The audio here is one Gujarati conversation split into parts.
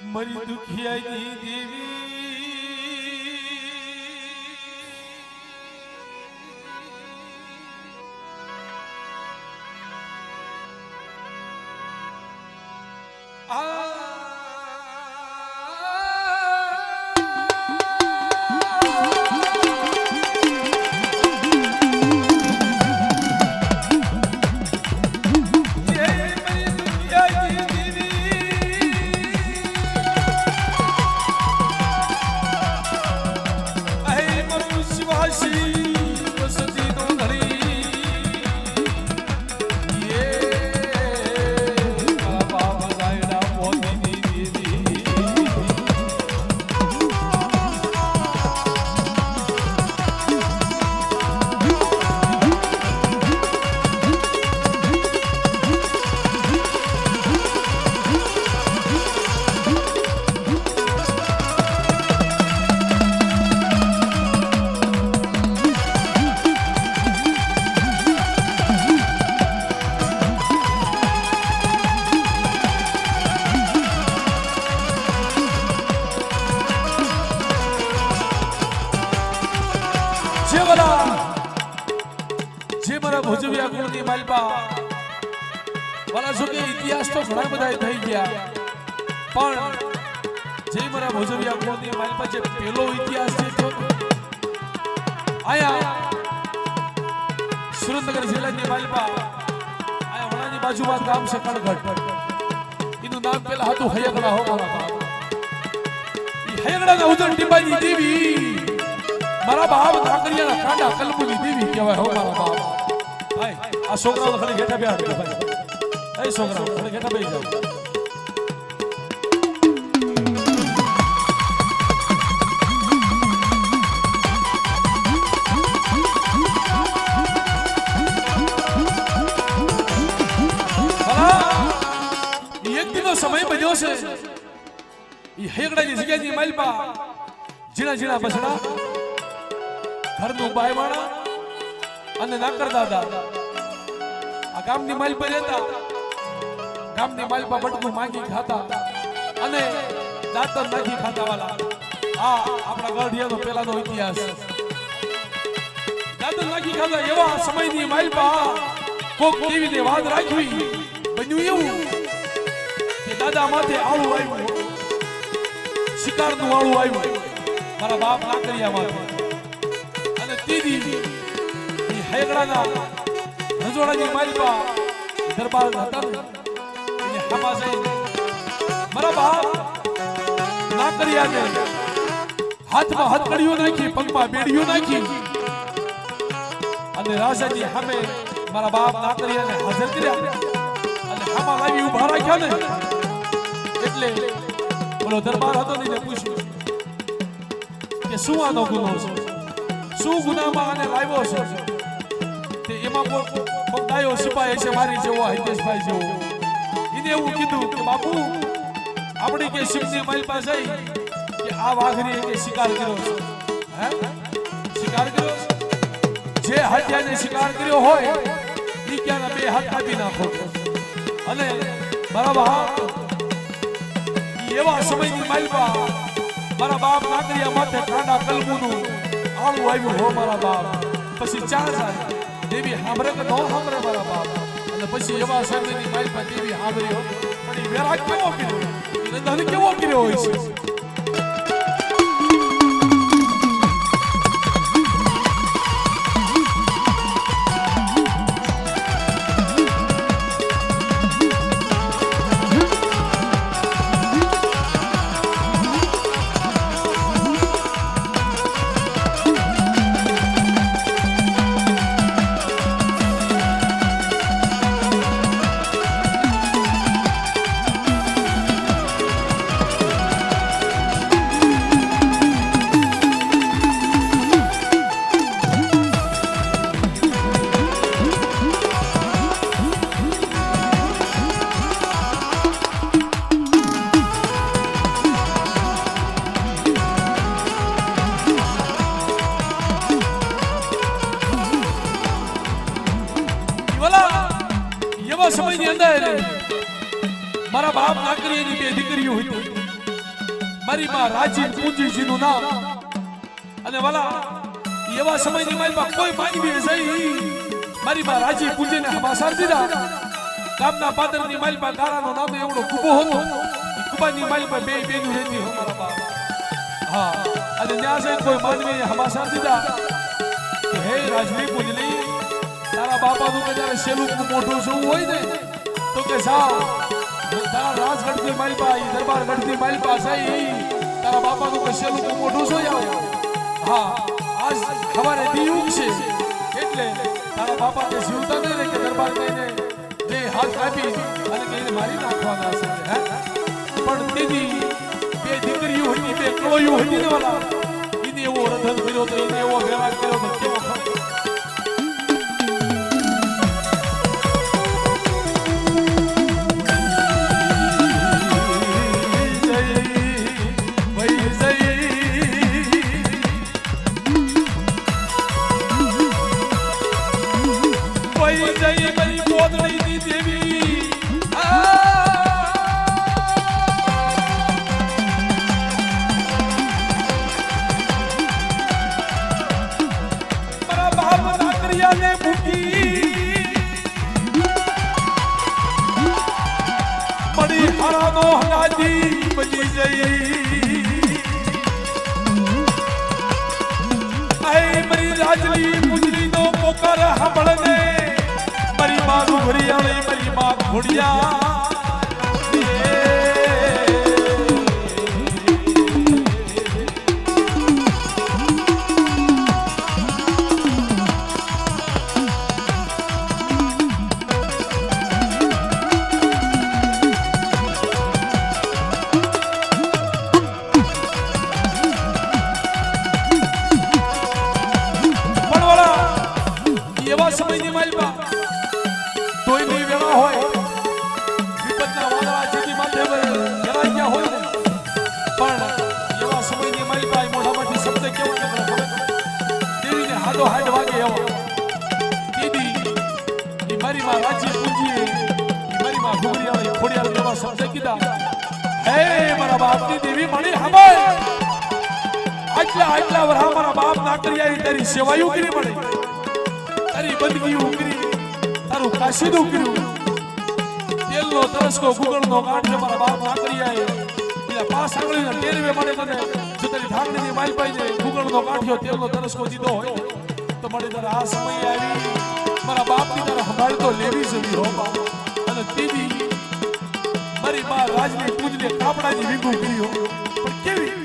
मरी दुखियाई देवी ભોજવિયા કુળની માલપા વાલા જો કે ઇતિહાસ તો ઘણા બધા થઈ ગયા પણ જે મારા ભોજવિયા કુળની માલપા જે પહેલો ઇતિહાસ છે તો આયા સુરેન્દ્રનગર જિલ્લાની માલપા આયા વણાની બાજુમાં ગામ છે કણગઢ એનું નામ પેલા હતું હયગડા હો મારા બાપ ઈ હયગડાના ઉજણ ટીંબાની દેવી મારા બાપ નાકરિયાના કાંડા કલમુની દેવી કહેવાય હો મારા બાપ આ છોકરાઓ ખાલી ઘેટા બેઠા ભાઈ એ છોકરાઓ ખાલી ઘેટા બેસી જાવ એક દિનો સમય બન્યો છે એ હેગડાની જગ્યાની માલપા ઝીણા ઝીણા બસડા ઘરનું બાયવાણા અને નાકર દાદા આ ગામની માલ પર રહેતા ગામની માલ પર બટકું માંગી ખાતા અને દાંતર નાખી ખાતા વાલા આ આપણા ગઢિયાનો પહેલાનો ઇતિહાસ દાંતર નાખી ખાતા એવા સમયની માલ પર કોક દેવીને વાદ રાખવી બન્યું એવું કે દાદા માથે આળું આવ્યું શિકારનું આળું આવ્યું મારા બાપ નાકરિયા માથે અને દીદી હેગડાના રજોડાની માલપા દરબાર હતા ને એને હામા જઈ મારા બાપ નાકરિયાને હાથમાં હથકડીઓ નાખી પગમાં બેડીઓ નાખી અને રાજાની સામે મારા બાપ નાકરિયાને હાજર કર્યા અને હામા લાવી ઉભા રાખ્યા ને એટલે બોલો દરબાર હતો ને એને પૂછ્યું કે શું આનો ગુનો છે શું ગુનામાં આને લાવ્યો છે એમાં કોઈ ડાયો સિપાહી છે મારી જેવો હિતેશભાઈ જેવો એને એવું કીધું કે બાપુ આપણી કે શિવની માલ પાસે કે આ વાઘરીએ કે શિકાર કર્યો છે હે શિકાર કર્યો જે હત્યાને શિકાર કર્યો હોય ઈ ક્યાં બે હાથ કાપી નાખો અને બરાબર એવા સમયની માલપા મારા બાપ નાકરિયા માથે કાંડા કલમુનું આવું આવ્યું હો મારા બાપ પછી ચાર જાય દેવી હામરે કે નો હામરે મારા બાપ અને પછી એવા સમયની માલપા દેવી હામરી હો પણ ઈ વેરા કેવો કર્યો એને ધન કેવો કર્યો હોય છે એવા સમયની અંદર મારા બાપ નાકરીની બે દીકરીઓ હતી. મારી માં રાજી પૂંજીજીનું નામ. અને વાલા એવા સમયની માલમાં કોઈ માનવી જઈ મારી માં રાજી પૂંજીને હમાસાર દીધા. ગામના પાદરની માલમાં ગારાનો નામ એવડો કુબો હતો. કુબાની માલમાં બે બેનું રહેતી મારા બાપ. હા, અને ત્યાં જઈને કોઈ માનવીને હમાસાર દીધા કે હે રાજવી પૂંજલી, તારા બાપાનું કદાચ સેલું મોઢું શું હોય ને તો કે જાઓ તારા રાજગઢની માલપા દરબારગઢની માલપા જઈ તારા બાપાનું કે સેલું મોઢું શું આવો. હા, આજ સવારે દીયુગ છે એટલે તારા બાપા કે જીવતા નહીં રે કે દરબાર કહીને જે હાથ કાપી અને કહીને મારી નાખવાના છે. પણ તેની બે દીકરીઓ હતી, બે કળોયો હતી ને વાલા, એને એવો રધન કર્યો તો, એને એવો વ્યવહાર કર્યો તો કેવો રાજલી પૂજલી નો પોકાર સાંભળને મારી માં ઘોડિયાળી, મારી માં ઘોડિયા. એવા સમયની માલમાં તોયની વેળા હોય, વિપતના વાદળા જેની માથે ઘેરાઈ ગયા હોય ને, પણ એવા સમયની માલમાં મોઢામાંથી શબ્દ કેવા ખબર દેવીને હાડો હાડ વાગે એવો. દીદી એ મારી માં રાજી પૂંજીએ, એ મારી માં ઘુઘરીયાળી ખોડિયાળ એવા શબ્દ કીધા. હે મારા બાપની દેવી મળી સાંભળ, આટલા વરા મારા બાપ નાકરિયાએ તારી સેવાયું કરી મળી, તારી બંદગીઓ કરી, તારું કાશીદું કર્યું. તેલનો તરસકો ગુગળનો કાંઠ મારા બાપ નાકરિયાએ બીજા 5 આંગળીના ટેરવે મળે તને જો તારી ઢાંકણીની માલ પાઈને ગુગળનો કાંઠ્યો તેલનો તરસકો દીધો હોય તો મળે તારે આ સમય આવી મારા બાપની તારે સંભાળ તો લેવી જવી હો બાપ. અને દીદી મારી માં રાજની પૂજને કાપડાની વીંગું કર્યો, પણ કેવી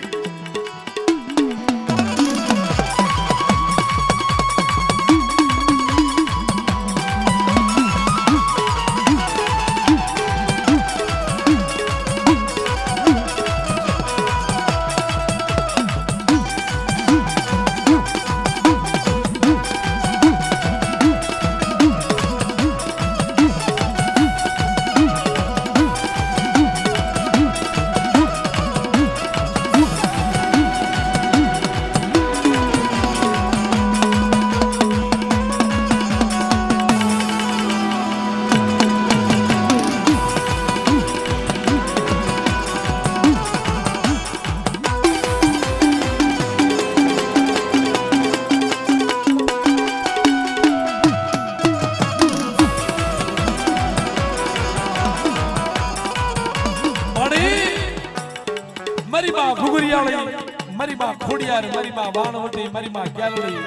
મારી માં ખોડિયાર, મારી માં વાણવટી, મારી માં ગ્યાલડી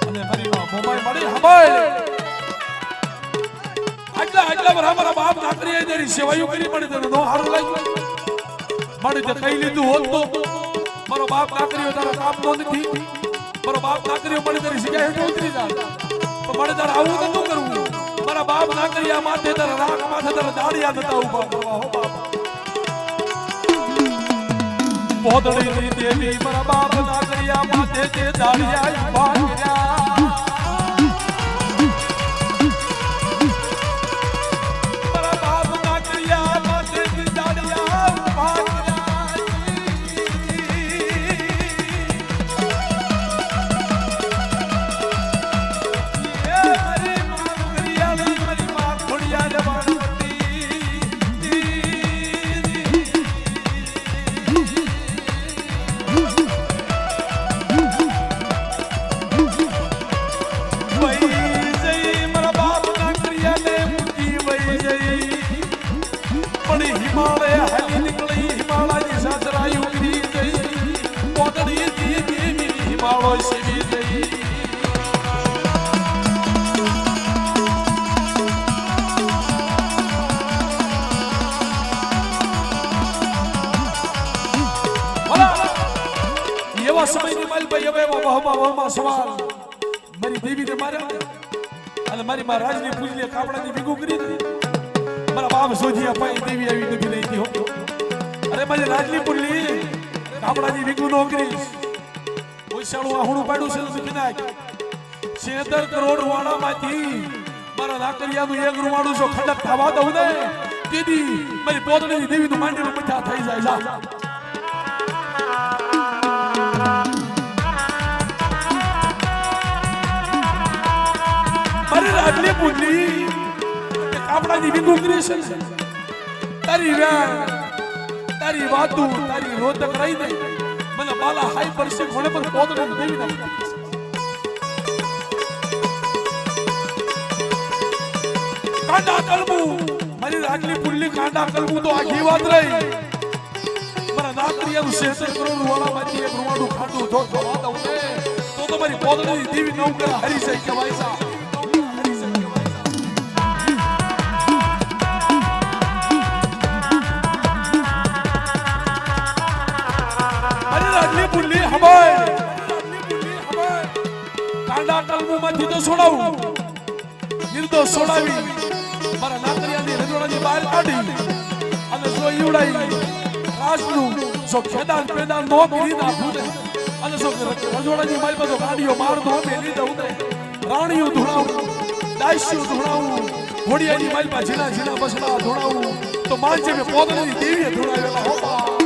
અને મારી માં મોમાઈ મળી સાંભળ. આટલા વરા મારા બાપ નાકરીએ તારી સેવાયું કરી મળી તને નો હારું લાગ્યું મળી તે કઈ લીધું હોત તો મારો બાપ નાકરીઓ તારા કામ નો નથી, મારો બાપ નાકરીઓ મળી તારી જગ્યાએ હેઠ ઉતરી જાય તો મળે તારે આવું નતું કરવું. મારા બાપ નાકરીયા માથે તારા રાખ માથે તારા દાડિયા નતા ઉભા કરવા હો બાપ. પોદળીની દેવી મારા બાપ નાકરિયા માથે તે દાડિયા ઉભા કર્યા. મારા બાપ નાકરિયા માથે તે દાડિયા ઉભા કર્યા. એ મારી માં ઘોડિયાળી, મારી માં ઘોડિયાળ માળો સેવી જઈ એવા સમયની માલભાઈ હવે વહમાં સવાલ મારી દેવીને માર્યા અને મારી માં રાજની પૂજને કાપડાની ભેગું કરી મારા બાપ સોજી અપાઈ દેવી આવી નથી લઈ હો અરે મારી રાજની પૂજલી કાપડાની ભેગું નો કરી ઓછાળું આહુણું પાડ્યું છે નથી નાખ 76 કરોડ રૂવાડામાંથી મારા લાકડિયાનું એક રૂવાડું જો ખંડક થવા દઉં ને દીદી મારી પોતડીની દેવીનું માંડેલું મઠા થઈ જાય જા રાજની પૂજલી કાપડાની ભેગું કરી છે તારી વ્યાન તારી વાતો તારી રોતક રહી દે મને બાલા હાઈ પરસે ઘોડે પર પોતડે દેવી નાખી કાંડા કલબુ મારી રાજની પૂજલી કાંડા કલબુ તો આખી વાત રહી મારા નાકરિયાનું 76 કરોડ વાળામાંથી એક રૂવાડું ખાંડું તો વાત આવશે તો મારી પોતડી દેવી નવકરા હરી જાય કે વાયસા પુલ્લી હબાય કાંડા કલમુમાંથી તો છોડાવું નિર્દોષ છોડાવી મારા નાકરિયાની રજવાડાની બહાર કાઢી અને જો ઈવડાઈ રાજનું જો ખેદાન પેદાન નો કરી નાખું ને અને જો રજવાડાની મારી પાસે ગાડીઓ માર દો મેલી દઉં ને રાણીઓ ધોળાવું દાસ્યો ધોળાવું ઘોડિયાની મારી પાસે ઝીણા ઝીણા બસડા ધોળાવું તો માનજે મેં પોતાની દેવીએ ધોળાવેલા હોતા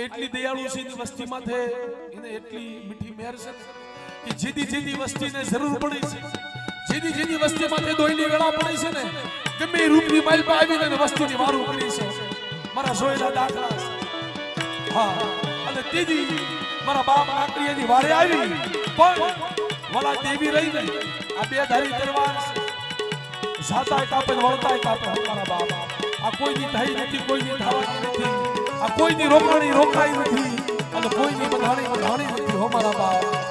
એટલી દયાળુ છે ની વસ્તીમાં થે એને એટલી મીઠી મહેર છે કે જેદી જેદી વસ્તીને જરૂર પડે છે જેદી વસ્તીમાં થે દોઈની વેળા પડે છે ને ગમે રૂપની માલ પર આવીને વસ્તીની વારું કરી છે મારા જોયેલા દાખલા હા અને તેદી મારા બાપ આકરીની વારે આવી પણ વલા દેવી રહી ને આ બે ધારી તલવાર જાતાય કાપે વળતાય કાપે મારા બાપ આ કોઈની થઈ નથી કોઈની થવાની નથી આ કોઈની રોકાણી રોકાઈ નથી અને કોઈની બધાણી નથી હો મારા બાપ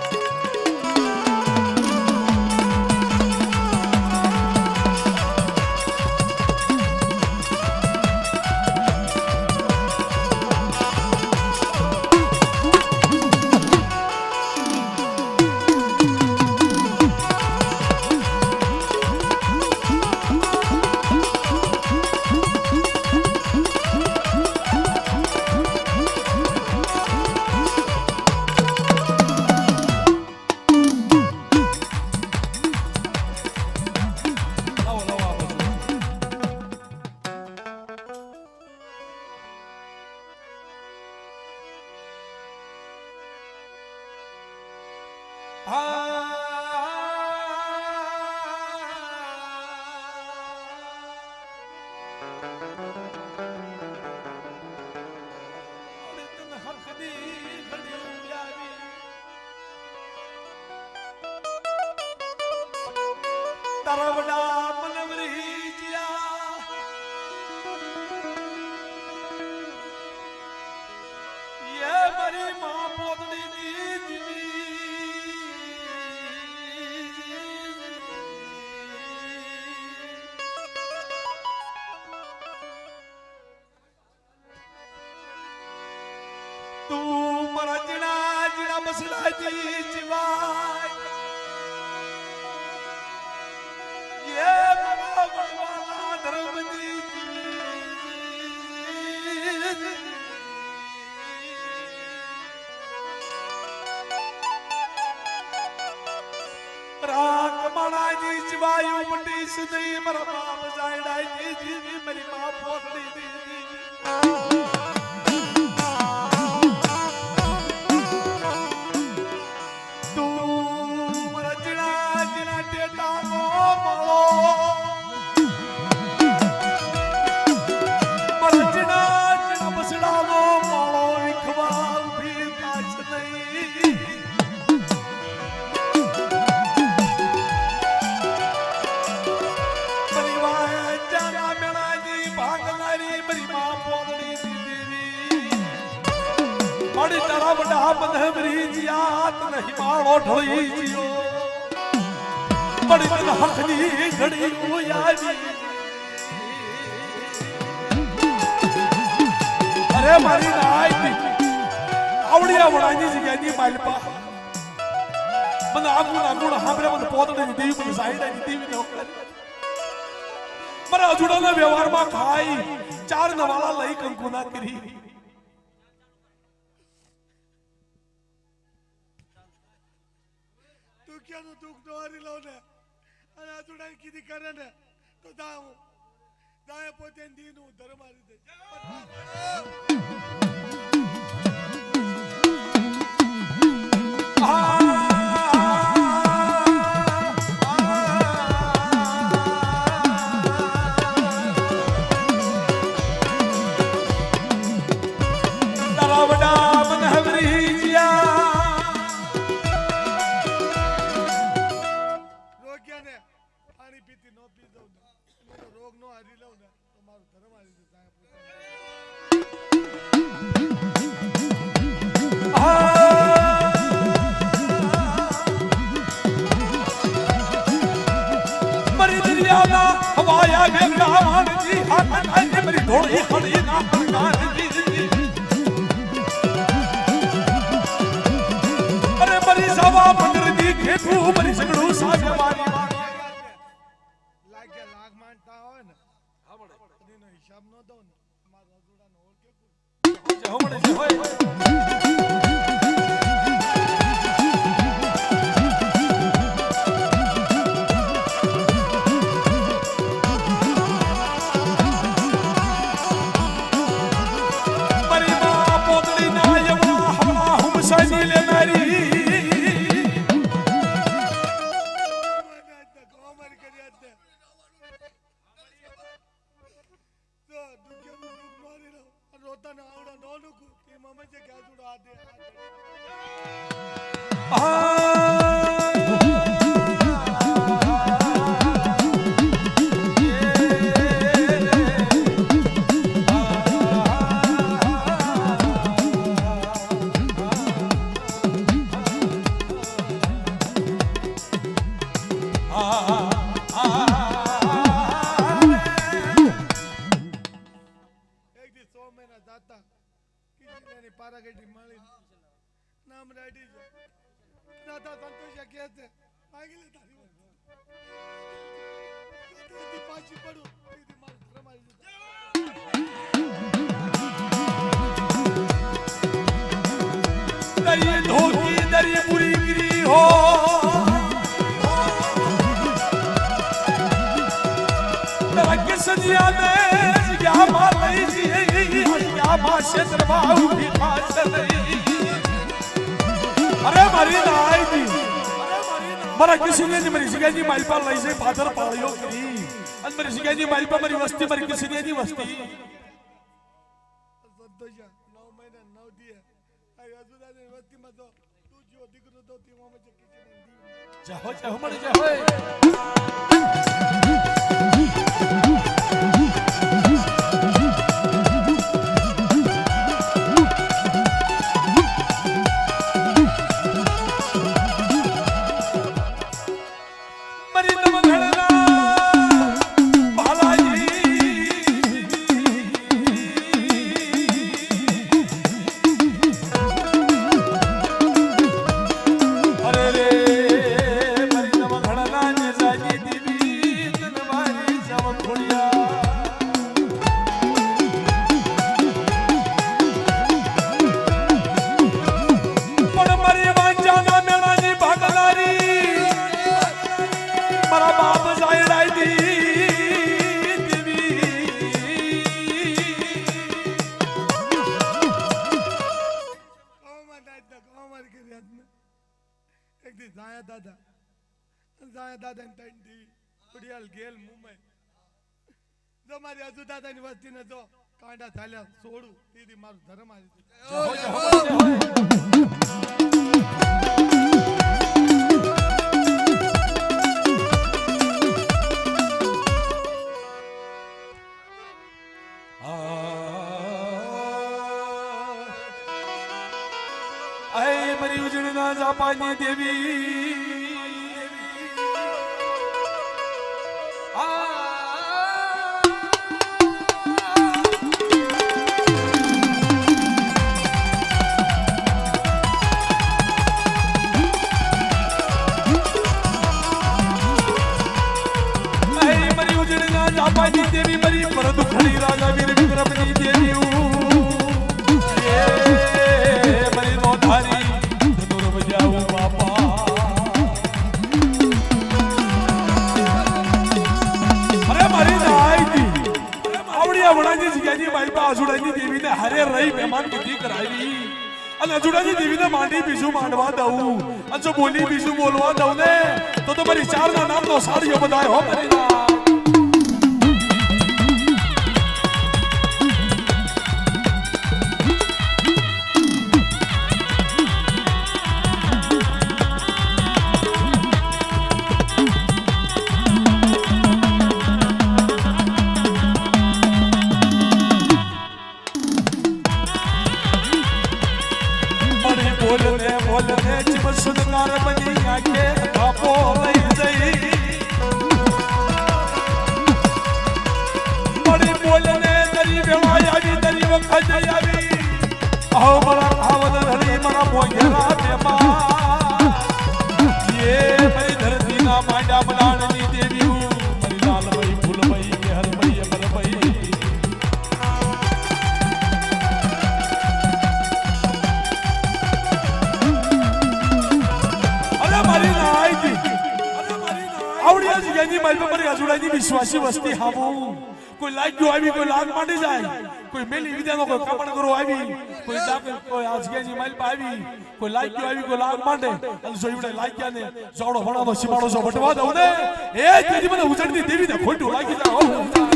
तरवड़ा मनवरी जिया ये मरी मां पोतड़ी तू मरा जिना जिना बसला दी जीवाय ये मरा बनवाला धर्म दी राग मना दी जीवायु मटी सुनी मरा बाप जायडा दी दी मेरी मां पोतड़ी दी तू मरा जिना बनहवरी जियात नहीं मारो ढोई जियो बड़ी दिन हखनी घड़ी उयावी अरे मारी नाई आवड़िया वडानी जग्यानी मालपा मन आगुण हाबरे मन पोतडे देवी मन साइड आनी देवी नो मरा अजुडाना व्यवहार में खाई चार नवाला लई कंकुना करी तू क्या नो दुख दोरी लोने અને અજુડાઈ કીધી કરે ને તો દાઉ દાએ પોતે દીનું ધર્મારી દે हवाया गंगावान जी हाथ आई मेरी थोड़ी खड़ी ना प्रकार जी अरे मरी सवा पंडर दी खेतू मरी सगड़ू साज मारी लाग मानता हो ने हा बड़े नो हिसाब नो दो ने मारो जुड़ा नो और के हो बड़े होय नाम रेडी दादा संतोष कहते आगे ले तारी दीदी पाची पड़ो दीदी मार मारी दरी धोकी दरी बुरी गिरी हो तेरा किस दिया ने क्या मार रही थी क्या माशे दरबार उठी पास रही अरे मारी नाई दी मरा किसी ने मेरी सिगाजी मालपा लाई से फादर पालियो करी अन मेरी सिगाजी मालपा मेरी वस्ती मेरी किसी ने नहीं वस्ती संतोषा 9 महीने 9 दिए आई अजुदा ने वस्ती में तो तू जो दिगरो तो ती में जे किसी ने दी जाओ जाओ मर जाओ दादा टंडी कुडियाल गेल मुंबई जो मारी अजू दादा ની વસ્તી ને જો કાંડા ચાલ્યા છોડું દીદી મારું ધર્મ આવી જાપાની દેવી જાપાની દેવી મરી પર દુખડી રાજા વીર વિક્રમની દેવી મરી નો ધારી ધનુર બજાવું બાપા અરે મારી નાઈતી આવડિયા વડાની જગ્યાની માલપા અજુડાની દેવીને હારે રહી મહેમાન વિધિ કરાવી અને અજુડાની દેવીને માંડી બીજું માંડવા દઉં અને જો બોલી બીજું બોલવા દઉં ને તો મારી ચારના નામનો સાડીઓ બધાય હો મારી ના બોલને જીવ સુનકાર બની આંખે કાપો લઈ જઈ બડી બોલને દરી વેવાય આવી દરી વખત આવી આવ મારા આવદ હરી મારા મોઘેરા બેમા એ મારી ધરતીના માંડા મલાણની દેવી મારી લાલભાઈ ફૂલભાઈ કેહરભાઈ અમરભાઈ આવડિયા જગ્યાની માલપા મારી અજુડાની વિશ્વાસી વસ્તી હાવું કોઈ લાગ ગયો આવી કોઈ લાગ માંડી જાય કોઈ મેલી વિદ્યાનો કોઈ કાપણ કરો આવી કોઈ જાપ કોઈ આ જગ્યાની માલપા આવી કોઈ લાગ ગયો આવી કોઈ લાગ માંડે અને જો ઈવડે લાગ ગયા ને જોડો ભણાનો સીમાડો જો વટવા દઉં ને એ તેથી મને ઉજળતી દેવીને ખોટું લાગી જાય હો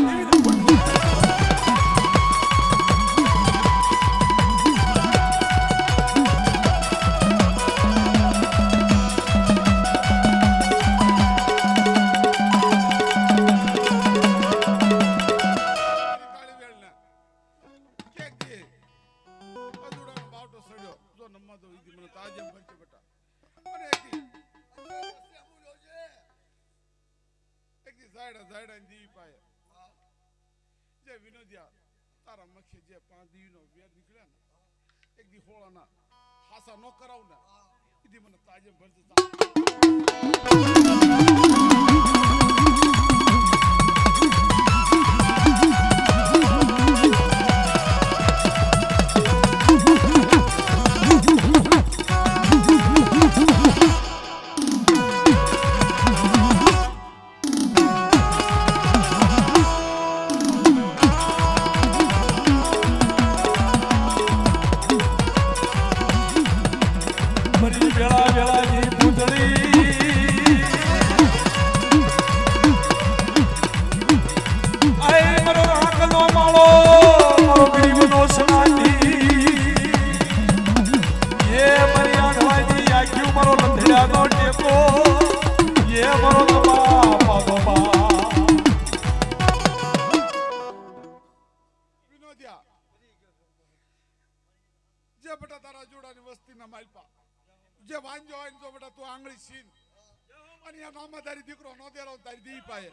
તારા મખે જે 5 દીનો વેર નીકળ્યા ને એક દી હોળાના હાસા નો કરાવ ને ઈદી મને તાજે ભરતી જે વાંજો હોય ને તો બેટા તું આંગળી સીન અને આ નામા તારી દીકરો નો દેરો તારી દી પાએ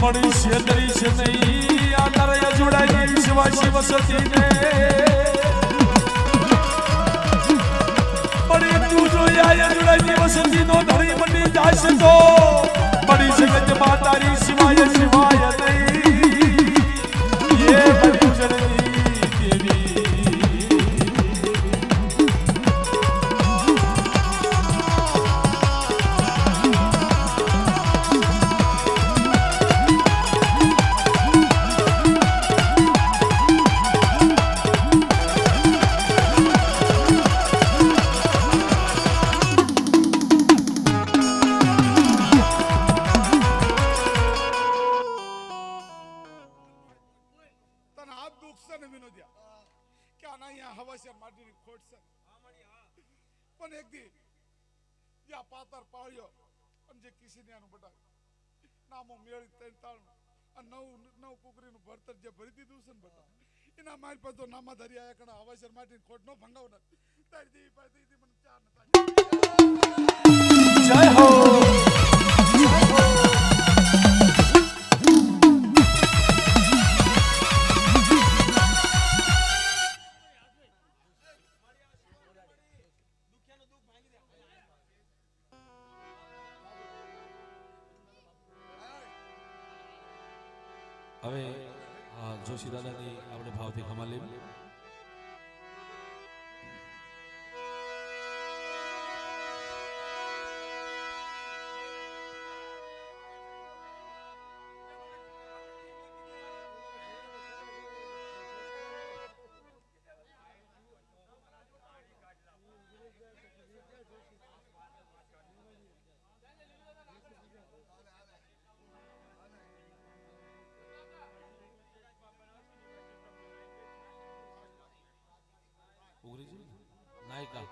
મળી છેતરી છે નહીં આ તારા જોડાઈ વિશ્વાસી વસતીને મળી તું જોયા જોડાઈ વસતીનો ધણી મળી જાય તો મળી જગતમાં તારી સિવાય સિવાય નહીં એ મળી જડની દેવી આવાસિયા માટીની ખોટ છે પણ એક દી યા પાતર પાળ્યો અને જે કિસીનિયાનું બટા નામો મેળી ત્રણ નવ કુકરીનું ભરતર જે ભરી દીધું છે ને બટા એના મારી પાસે તો નામાધારી આયા કણા આવાસિયા માટીની ખોટ નો ભંગાવના તારી દેવી પાસે દીધી મને ચાર નતા જય હો હવે જોશી દાદાની આપણે ભાવથી ખમા લેવી. નાયકા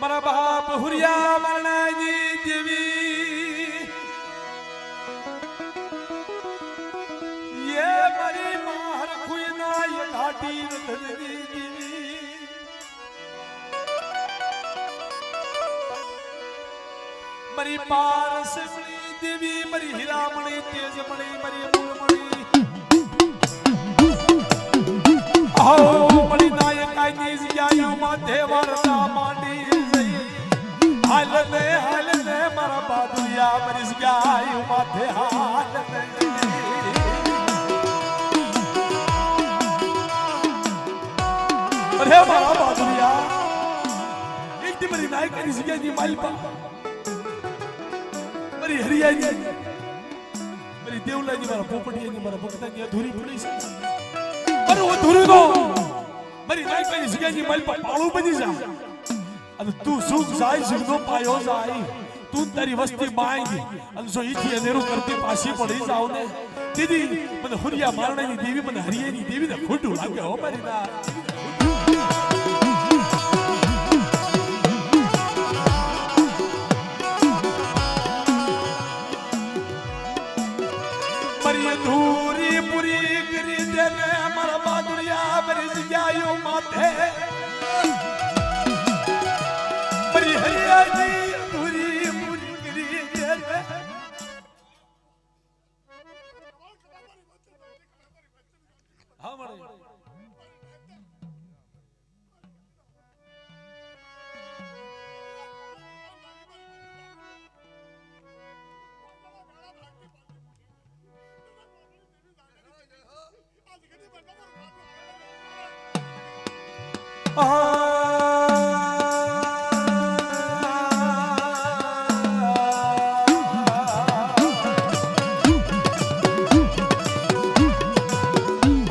મારા બાપ હુરિયા મરણાની દેવી યે મારી માર ખુઈના યે ઘાટી રતનની દેવી મારી પારસ દેવી મારી હીરામણી તેજમણી મારી મૂળમણી આહો મળી નાયકાની જગ્યાએ માથે વારતા માંડી જઈ હાલને મારા બાદુયા મારી જગ્યાએ માથે હાલને અરે મારા બાદુયા એક દી મારી નાયકાની જગ્યાની માલપા મારી હરિયાની મારી દેવલાની મારા પોપટિયાની મારા ભક્તાની અધૂરી પડી છે અરે અધૂરી તો મારી નાયકાની જગ્યાની મારી પાળું બની જા અને તું સુખ જાય સુખનો પાયો જાય તું તારી વસ્તી માંગી અને જો ઈથી અનેરું કરતી પાછી પડી જાવ ને દીદી મને હુરિયા મારણાની દેવી મને હરિયાની દેવીને ખોટું લાગે હો મારી ના ધૂરી પૂરી કરી દે ને મારા બાદુરિયા મારી જગ્યાઓ માથે મારી હરિયાની ધૂરી પૂરી કરી દે ને હા મળે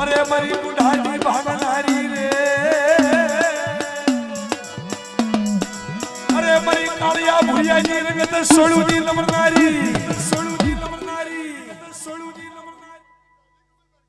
અરે મારી બુઢાની ભાગનારી રે અરે મારી કાળિયા ભુરિયાની રંગત સોળુની નમરનારી સોળુની નમરનારી સોળુની નમરનારી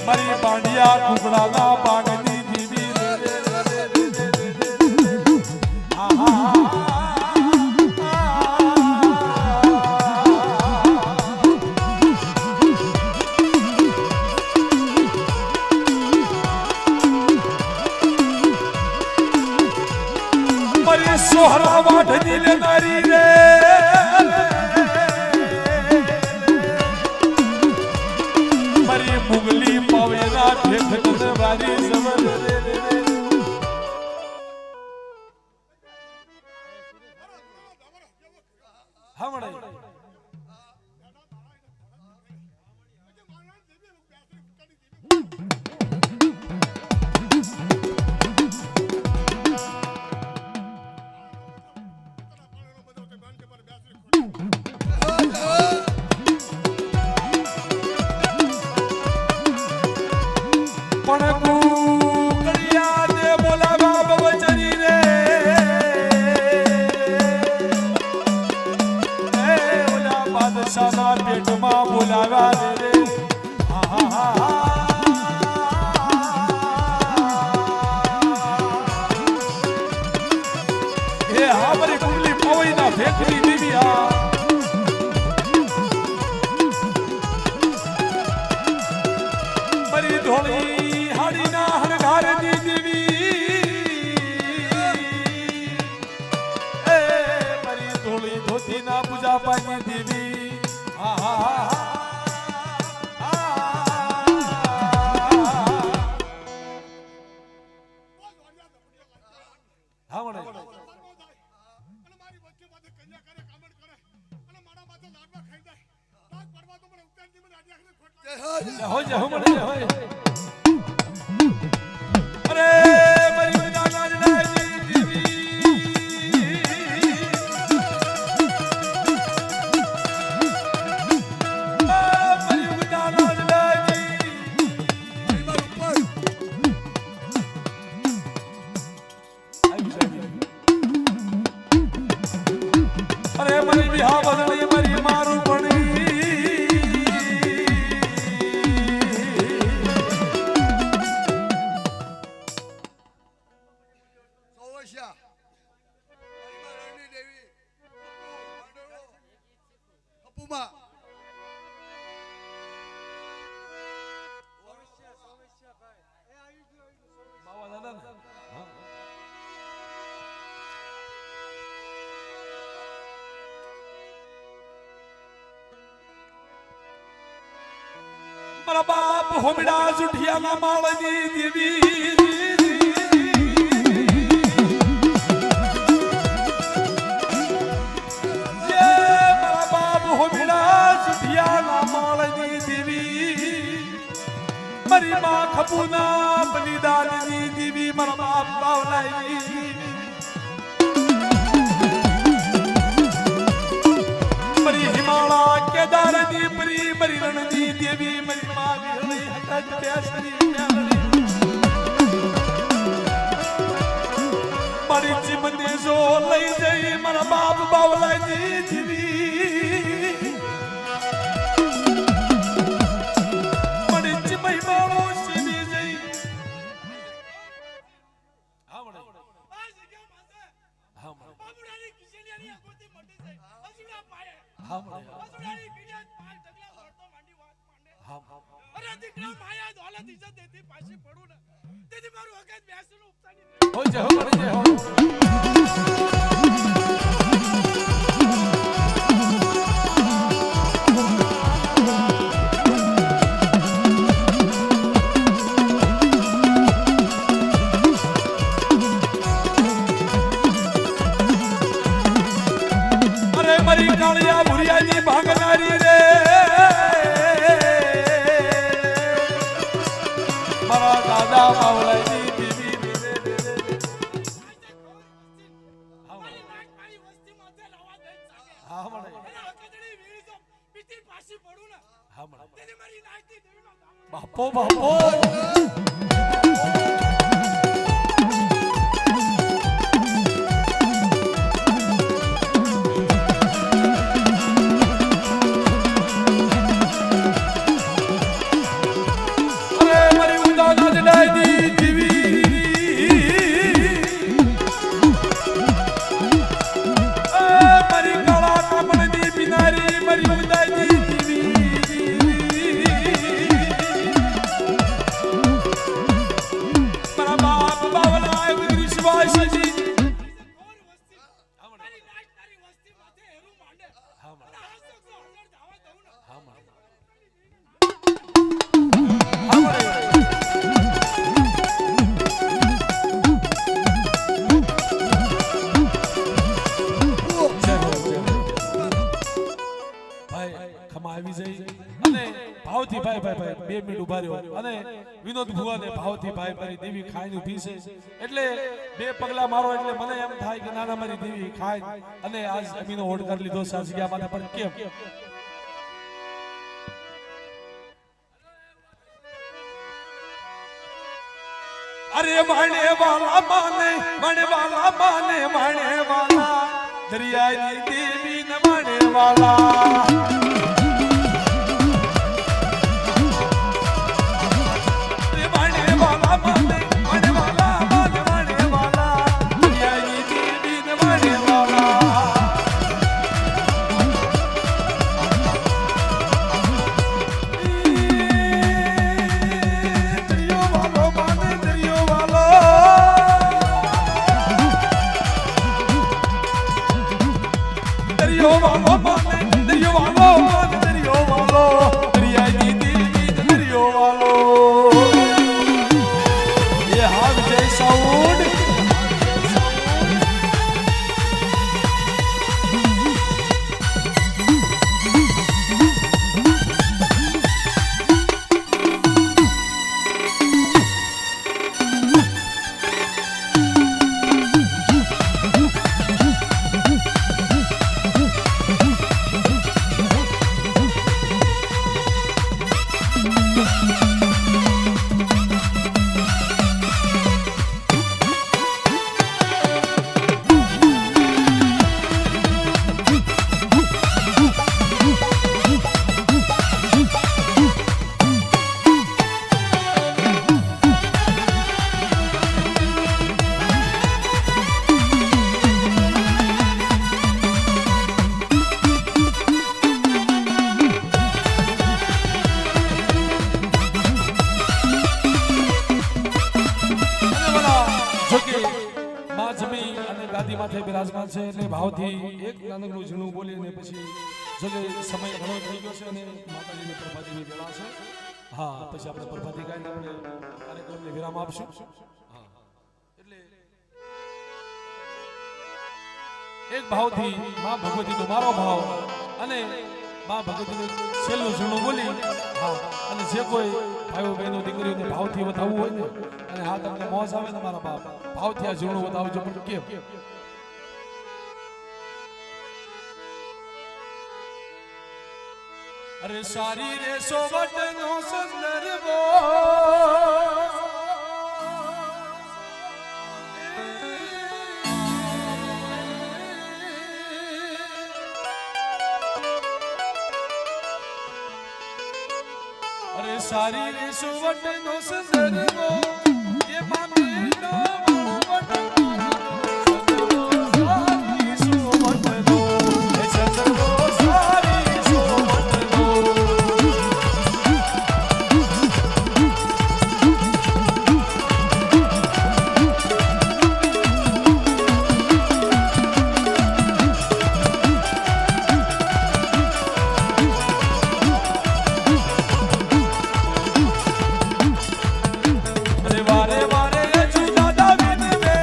મારી બાંડિયા ટુકડાના બાગની દીવી મારી સોહરા વાઢની લેનારી રે મારી મુગલી પાવેલા ફેફડ વારી સમર હમણે બાદશાહના પેટમાં બોલાવ્યા રે હે હા મારી કુંડલી પવઈના ફેંકની દેવી આ મારી ધોળી હાડીના હણઘારની દેવી એ મારી ધોળી ધોતીના પૂજા પાની દેવી હા હા હા મને અને મારી વચ્ચે માથે કન્યા કરે કામણ કરે અને મારા માથે લાડવા ખાઈ જાય લાગ પડવા તો મને ઉતારતી મને આડિયા ખાને ખોટલા હો જા હો મને હોય અરે મારી નાના નાની દેવી મારી નાના નાની અરે મારી વિહા બદલી મારી મારું પડી સોવશિયા મારી રણની દેવી અપુમા બાવા દાદા ને હા મારા બાપ હોમડા જુઠિયાના માળની દેવી જે મારા બાપ હોમડા જુઠિયાના માળની દેવી મારી માં ખપુના બલિદાનની દેવી મારા બાપ બાવલાની મારી હિમાળા કેદારની પરી મારી રણની દેવી મારી માં વિરળી હકત બેસરી મેલડી મારી જીવને જો લઈ જઈ મારા બાપ બાવલાની દેવી મારી જીવઈ માળો સીવી જઈ હા મને આ જગ્યા પાસે હા મને બાબુડાની કિશનિયાની આગોતી મટી જાય અસુડા પાયે હા મને અસુડાની પીડિયા પાય ઢગલા ભરતો માંડી વાત માંડે હા અરે દીકરા માયા દોલત ઇજ્જત દેતી પાછી પડું ને તેથી મારું હકત બેસનું ઉપતાની હો જા હો મને જા હો અરે મારી કાળિયા ભુરિયાની ભાગનારી રે મારા દાદા બાવલાની દેવી રે મારી નાક મારી વસ્તી માથે લાવા દે ચાકે હા મને અરે હકતડી વીરી તો પીતી પાછી પડું ને હા મને તેથી મારી નાકની દેવીનો નામ બાપો બાપો અરે મારી ઉદાના જડાઈ દીવી મારી કાળા કાપડની બિનારી મારી ઉદાઈ દીવી મારા બાપ બાવલા વિશ્વાસજી કોર વસ્તી મારી નાક તારી વસ્તી માથે હેરું માંડે હા અને આ તો હજાર ધાવા દઉં ને હા મને આવી જઈ અને ભાવથી ભાઈ 2 મિનિટ ઉભા રહ્યો અને વિનોદ ભુવાને ભાવથી ભાઈ મારી દેવી ખાઈને ઊભી છે એટલે 2 પગલા મારો એટલે મને એમ થાય કે નાના મારી દેવી ખાય અને આજ અમીનો હોડ કરી લીધો છે જગ્યા માટે પણ કેમ अरे माने वाला माने दरिया देवी न माने वाला માથે બિરાજમાન છે એટલે ભાવથી એક નાનકડું ઝીણું બોલી અને પછી જો કે સમય ઘણો થઈ ગયો છે અને માતાજીની પ્રભાતીની વેળા છે હા પછી આપણે પ્રભાતી ગાઈને આપણે કાર્યક્રમને વિરામ આપશું હા એટલે એક ભાવથી માં ભગવતીનો મારો ભાવ અને માં ભગવતીનું છેલ્લું ઝીણું બોલી હા અને જે કોઈ ભાઈઓ બહેનો દીકરીઓને ભાવથી વધાવવું હોય ને અને હા તમને મોજ આવે ને મારા બાપ ભાવથી આ ઝીણું વધાવજો પણ કેમ અરે સારી રે સોવટનો સંદર્ભો અરે સારી રે સોવટનો સંદર્ભો એ મામીનો વારે વારે અજુ દાદા વિન મે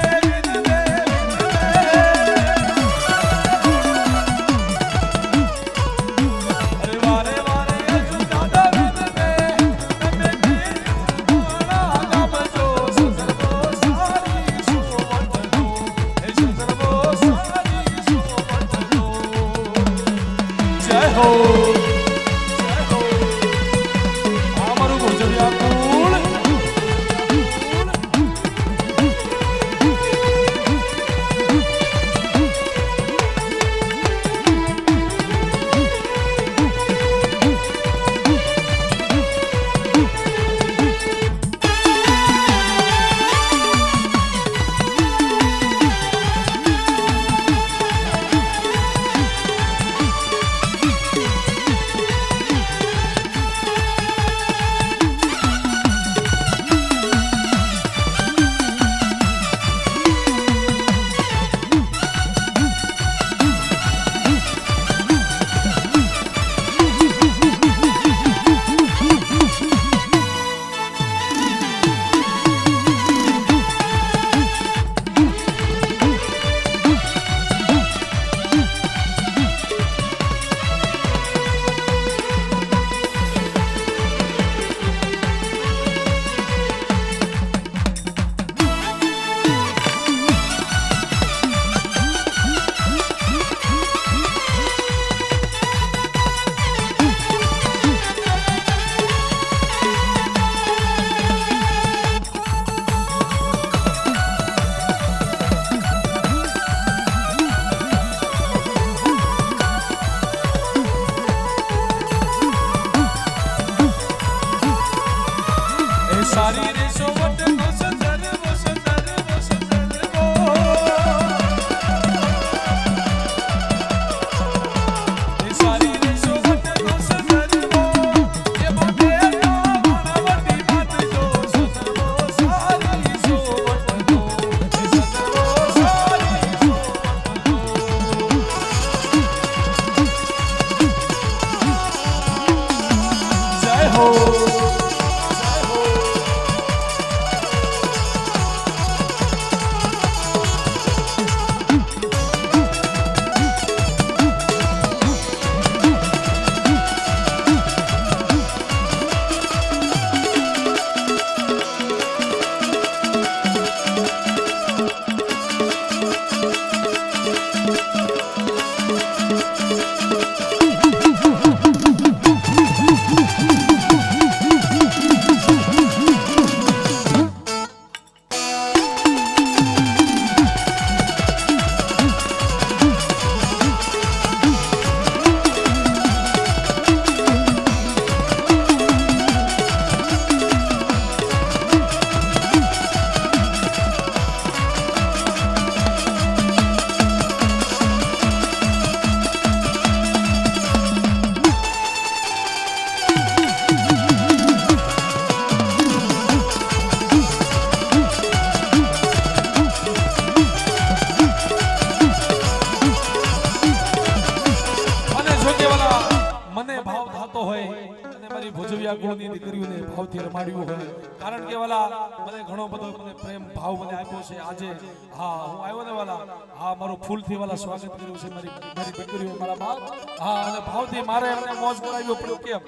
માનતો હોય અને મારી ભોજવિયા કુળની દીકરીઓને ભાવથી રમાડ્યું હોય કારણ કે વાલા મને ઘણો બધો મને પ્રેમ ભાવ મને આપ્યો છે આજે હા હું આવ્યો ને વાલા હા મારું ફૂલથી વાલા સ્વાગત કર્યું છે મારી દીકરીઓ મારા બાપ હા અને ભાવથી મારે એમને મોજ કરાવ્યો પડ્યો કેમ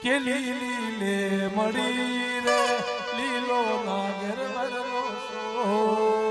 કે લીલી લે મળી રે લીલો નાગર વરનો સો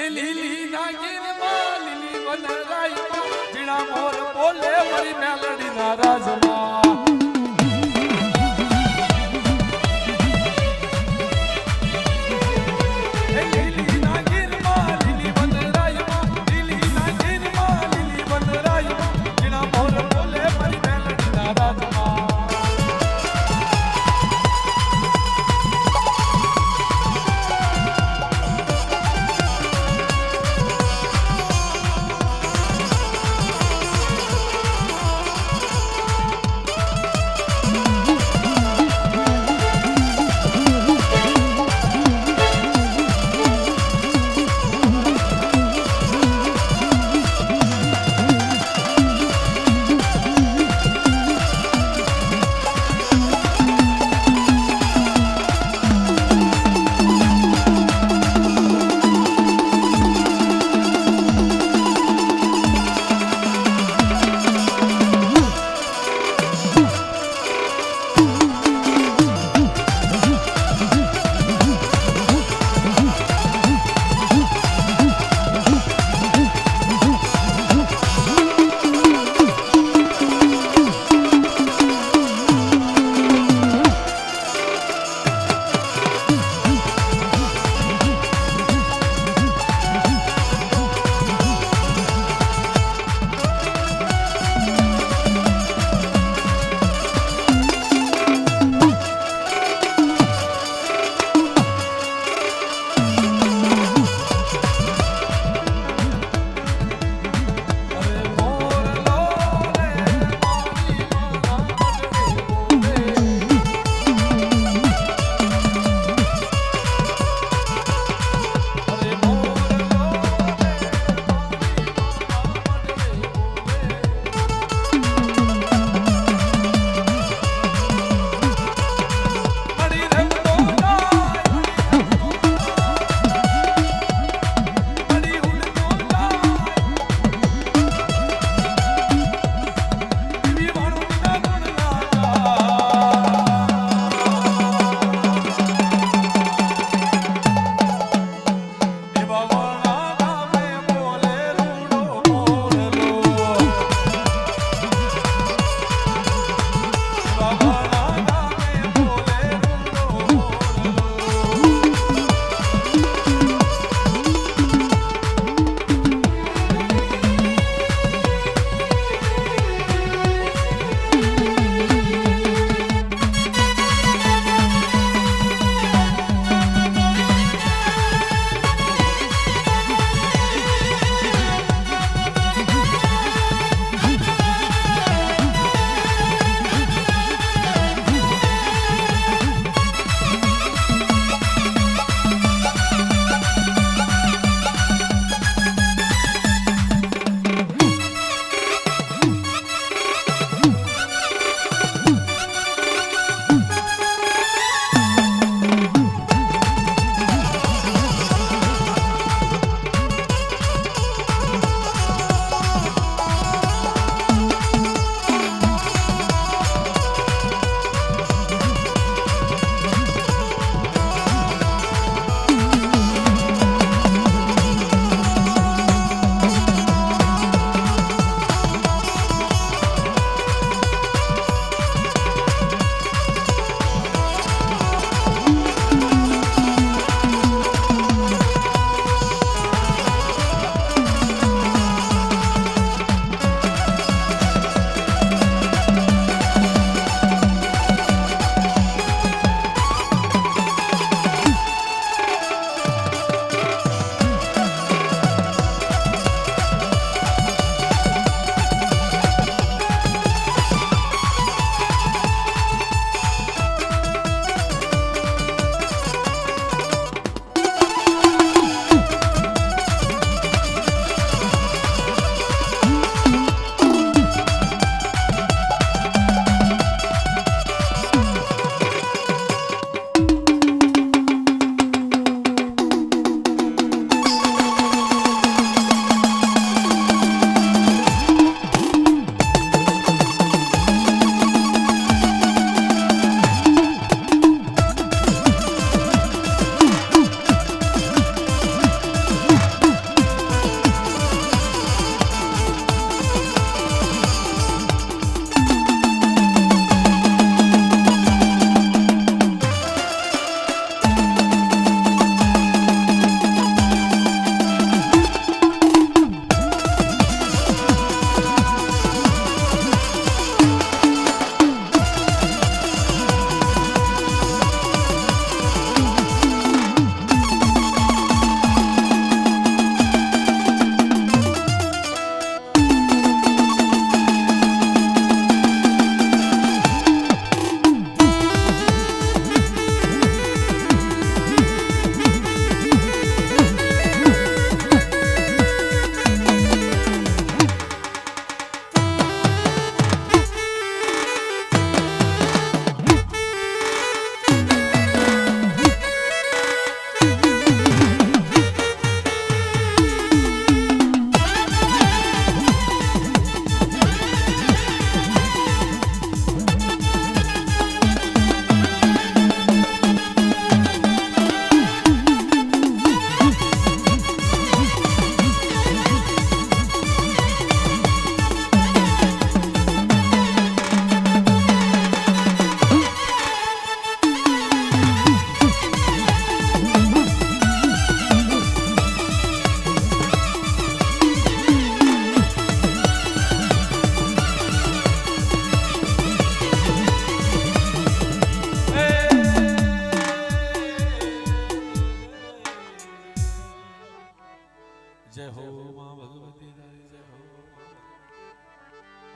લીલી નાગીરમાં લીલી વનરાઈમાં જીણા મોર બોલે વળી મેલડીના રાજમાં લીલી નાગીરમાં લીલી વનરાઈમાં લીલી નાગીરમાં લીલી વનરાઈમાં જીણા મોર બોલે વળી મેલડીના રાજમાં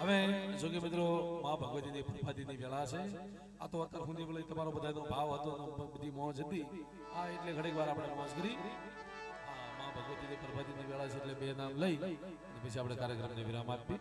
હવે જો કે મિત્રો મા ભગવતીની પ્રભાતીની વેળા છે. આ તો અત્યાર સુધી બોલે તમારો બધાનો ભાવ હતો ને બધી મોજ હતી. આ એટલે ઘડીક વાર આપણે મોજ કરી. હા, મા ભગવતીની પ્રભાતીની વેળા છે એટલે બે નામ લઈ અને પછી આપણે કાર્યક્રમને વિરામ આપી.